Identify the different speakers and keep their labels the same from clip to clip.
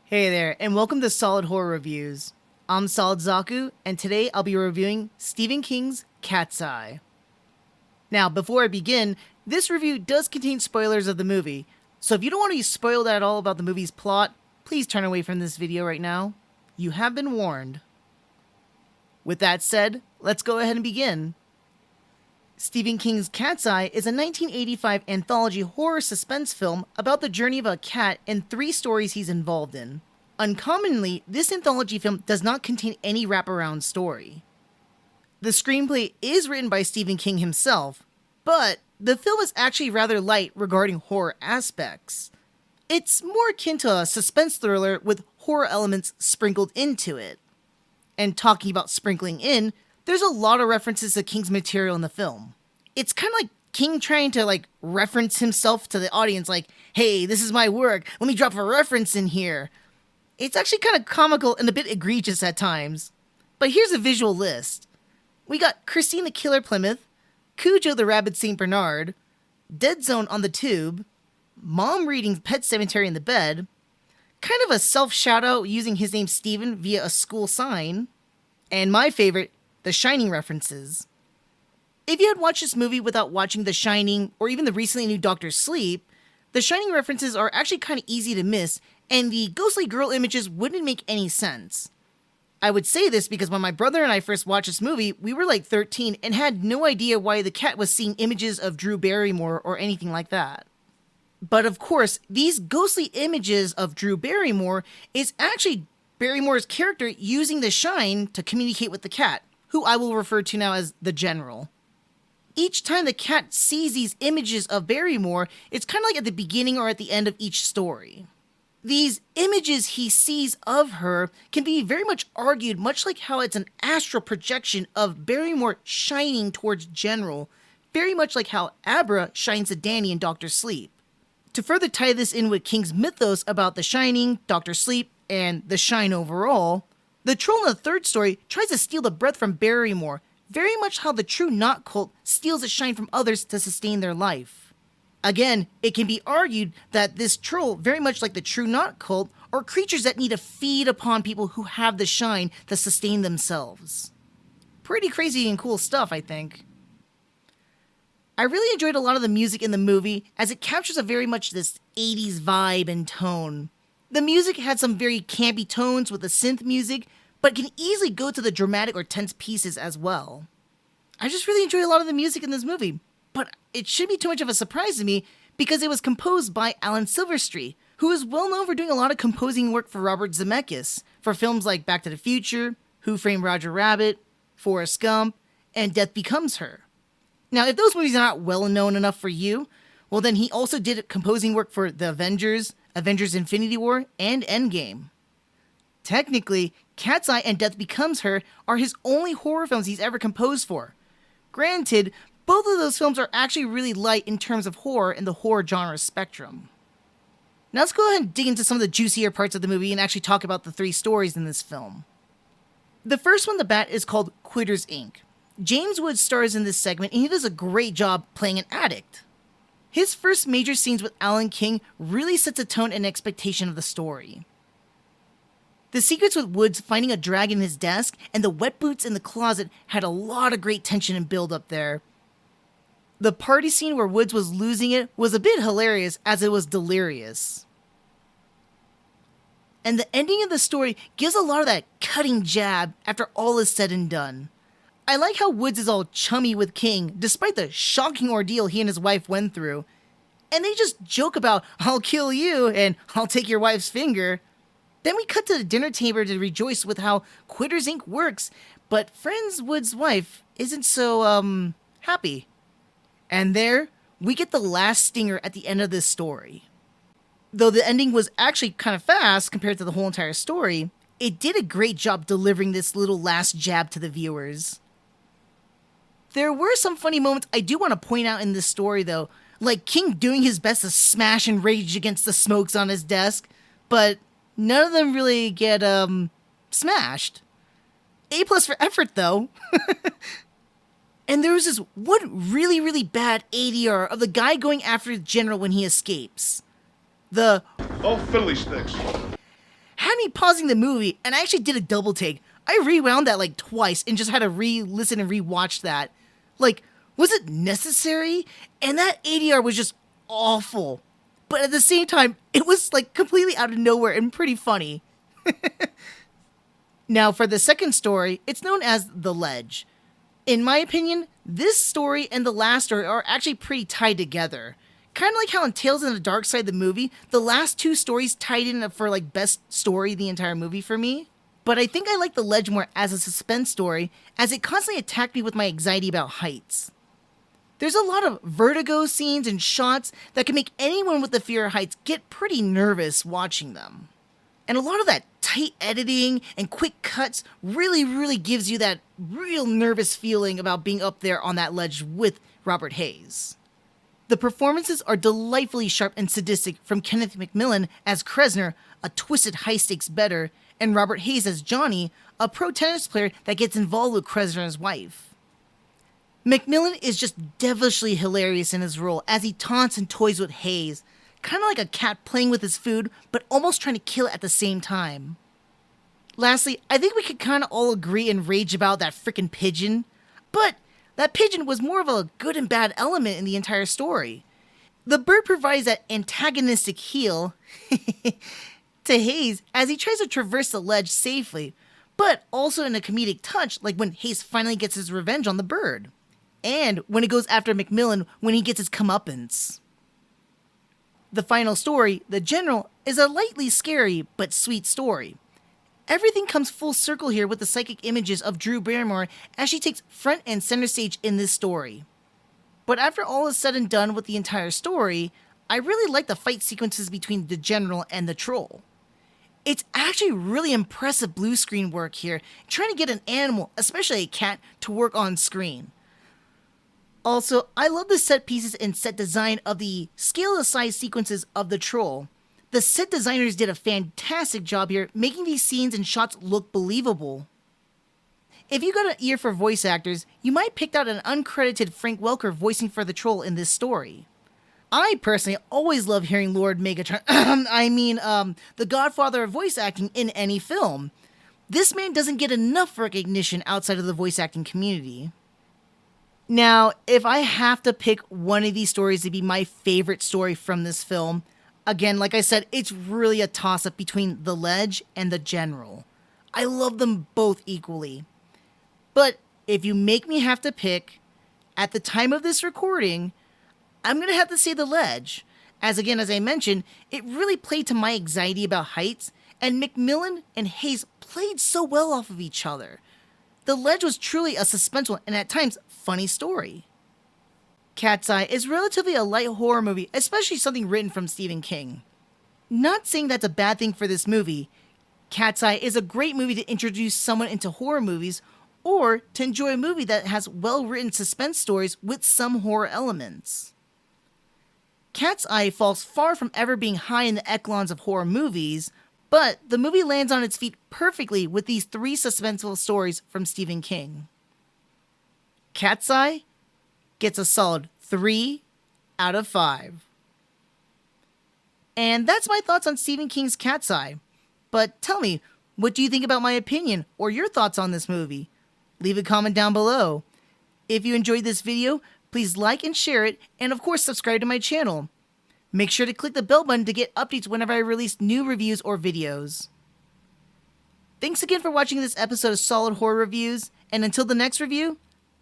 Speaker 1: Hey there, and welcome to Solid Horror Reviews. I'm Solid Zaku, and today I'll be reviewing Stephen King's Cat's Eye. Now, before I begin, this review does contain spoilers of the movie, so if you don't want to be spoiled at all about the movie's plot, please turn away from this video right now. You have been warned. With that said, let's go ahead and begin. Stephen King's Cat's Eye is a 1985 anthology horror suspense film about the journey of a cat and 3 stories he's involved in. Uncommonly, this anthology film does not contain any wraparound story. The screenplay is written by Stephen King himself, but the film is actually rather light regarding horror aspects. It's more akin to a suspense thriller with horror elements sprinkled into it. And talking about sprinkling in, there's a lot of references to King's material in the film. It's kind of like King trying to reference himself to the audience like, hey, this is my work, let me drop a reference in here. It's actually kind of comical and a bit egregious at times. But here's a visual list. We got Christine the Killer Plymouth, Cujo the Rabid St. Bernard, Dead Zone on the Tube, Mom reading Pet Cemetery in the bed, kind of a self-shout-out using his name Stephen via a school sign, and my favorite, The Shining references. If you had watched this movie without watching The Shining or even the recently new Doctor Sleep, The Shining references are actually kind of easy to miss, and the ghostly girl images wouldn't make any sense. I would say this because when my brother and I first watched this movie, we were like 13 and had no idea why the cat was seeing images of Drew Barrymore or anything like that. But of course, these ghostly images of Drew Barrymore is actually Barrymore's character using the shine to communicate with the cat, who I will refer to now as the General. Each time the cat sees these images of Barrymore, it's kind of like at the beginning or at the end of each story. These images he sees of her can be very much argued, much like how it's an astral projection of Barrymore shining towards General, very much like how Abra shines to Danny in Doctor Sleep. To further tie this in with King's mythos about The Shining, Doctor Sleep, and The Shine overall, the troll in the third story tries to steal the breath from Barrymore, very much how the True Knot cult steals the shine from others to sustain their life. Again, it can be argued that this troll, very much like the True Knot cult, are creatures that need to feed upon people who have the shine to sustain themselves. Pretty crazy and cool stuff, I think. I really enjoyed a lot of the music in the movie, as it captures a very much this 80s vibe and tone. The music had some very campy tones with the synth music, but can easily go to the dramatic or tense pieces as well. I just really enjoyed a lot of the music in this movie, but it shouldn't be too much of a surprise to me because it was composed by Alan Silverstreet, who is well known for doing a lot of composing work for Robert Zemeckis for films like Back to the Future, Who Framed Roger Rabbit, Forrest Gump, and Death Becomes Her. Now, if those movies are not well known enough for you, well then he also did composing work for The Avengers, Avengers Infinity War, and Endgame. Technically, Cat's Eye and Death Becomes Her are his only horror films he's ever composed for. Granted, both of those films are actually really light in terms of horror in the horror genre spectrum. Now let's go ahead and dig into some of the juicier parts of the movie and actually talk about the 3 stories in this film. The first one, the bat, is called Quitters Inc. James Woods stars in this segment and he does a great job playing an addict. His first major scenes with Alan King really sets a tone and expectation of the story. The sequence with Woods finding a drag in his desk and the wet boots in the closet had a lot of great tension and build up there. The party scene where Woods was losing it was a bit hilarious as it was delirious. And the ending of the story gives a lot of that cutting jab after all is said and done. I like how Woods is all chummy with King despite the shocking ordeal he and his wife went through. And they just joke about, I'll kill you and I'll take your wife's finger. Then we cut to the dinner table to rejoice with how Quitters Inc. works, but Friends Woods' wife isn't so, happy. And there, we get the last stinger at the end of this story. Though the ending was actually kind of fast compared to the whole entire story, it did a great job delivering this little last jab to the viewers. There were some funny moments I do want to point out in this story though, like King doing his best to smash and rage against the smokes on his desk, but none of them really get, smashed. A+ for effort though. And there was this one really, really bad ADR of the guy going after the General when he escapes. The
Speaker 2: Oh, fiddly sticks.
Speaker 1: me pausing the movie, and I actually did a double take. I rewound that like twice and just had to re-listen and re-watch that. Like, was it necessary? And that ADR was just awful. But at the same time, it was like completely out of nowhere and pretty funny. Now, for the second story, it's known as The Ledge. In my opinion, this story and the last story are actually pretty tied together. Kind of like how in Tales in the Dark Side, the movie, the last two stories tied in for like best story the entire movie for me. But I think I like The Ledge more as a suspense story, as it constantly attacked me with my anxiety about heights. There's a lot of vertigo scenes and shots that can make anyone with the fear of heights get pretty nervous watching them. And a lot of that tight editing and quick cuts really gives you that real nervous feeling about being up there on that ledge with Robert Hayes. The performances are delightfully sharp and sadistic from Kenneth McMillan as Kresner, a twisted high-stakes bettor, and Robert Hayes as Johnny, a pro tennis player that gets involved with Kresner's wife. McMillan is just devilishly hilarious in his role as he taunts and toys with Hayes, kind of like a cat playing with his food, but almost trying to kill it at the same time. Lastly, I think we could kind of all agree and rage about that frickin' pigeon, but that pigeon was more of a good and bad element in the entire story. The bird provides that antagonistic heel to Hayes as he tries to traverse the ledge safely, but also in a comedic touch like when Hayes finally gets his revenge on the bird, and when it goes after McMillan when he gets his comeuppance. The final story, The General, is a lightly scary but sweet story. Everything comes full circle here with the psychic images of Drew Barrymore as she takes front and center stage in this story. But after all is said and done with the entire story, I really like the fight sequences between the General and the Troll. It's actually really impressive blue screen work here, trying to get an animal, especially a cat, to work on screen. Also, I love the set pieces and set design of the scale-to-size sequences of the Troll. The set designers did a fantastic job here, making these scenes and shots look believable. If you got an ear for voice actors, you might pick out an uncredited Frank Welker voicing for the Troll in this story. I personally always love hearing Lord Megatron, the godfather of voice acting in any film. This man doesn't get enough recognition outside of the voice acting community. Now, if I have to pick one of these stories to be my favorite story from this film, again, like I said, it's really a toss-up between The Ledge and The General. I love them both equally. But if you make me have to pick, at the time of this recording, I'm going to have to say The Ledge. As again, as I mentioned, it really played to my anxiety about heights, and McMillan and Hayes played so well off of each other. The Ledge was truly a suspenseful and at times funny story. Cat's Eye is relatively a light horror movie, especially something written from Stephen King. Not saying that's a bad thing for this movie. Cat's Eye is a great movie to introduce someone into horror movies, or to enjoy a movie that has well-written suspense stories with some horror elements. Cat's Eye falls far from ever being high in the echelons of horror movies, but the movie lands on its feet perfectly with these three suspenseful stories from Stephen King. Cat's Eye gets a solid 3 out of 5. And that's my thoughts on Stephen King's Cat's Eye. But tell me, what do you think about my opinion or your thoughts on this movie? Leave a comment down below. If you enjoyed this video, please like and share it, and of course subscribe to my channel. Make sure to click the bell button to get updates whenever I release new reviews or videos. Thanks again for watching this episode of Solid Horror Reviews, and until the next review,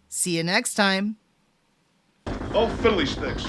Speaker 1: see you next time.
Speaker 2: Oh, fiddly sticks.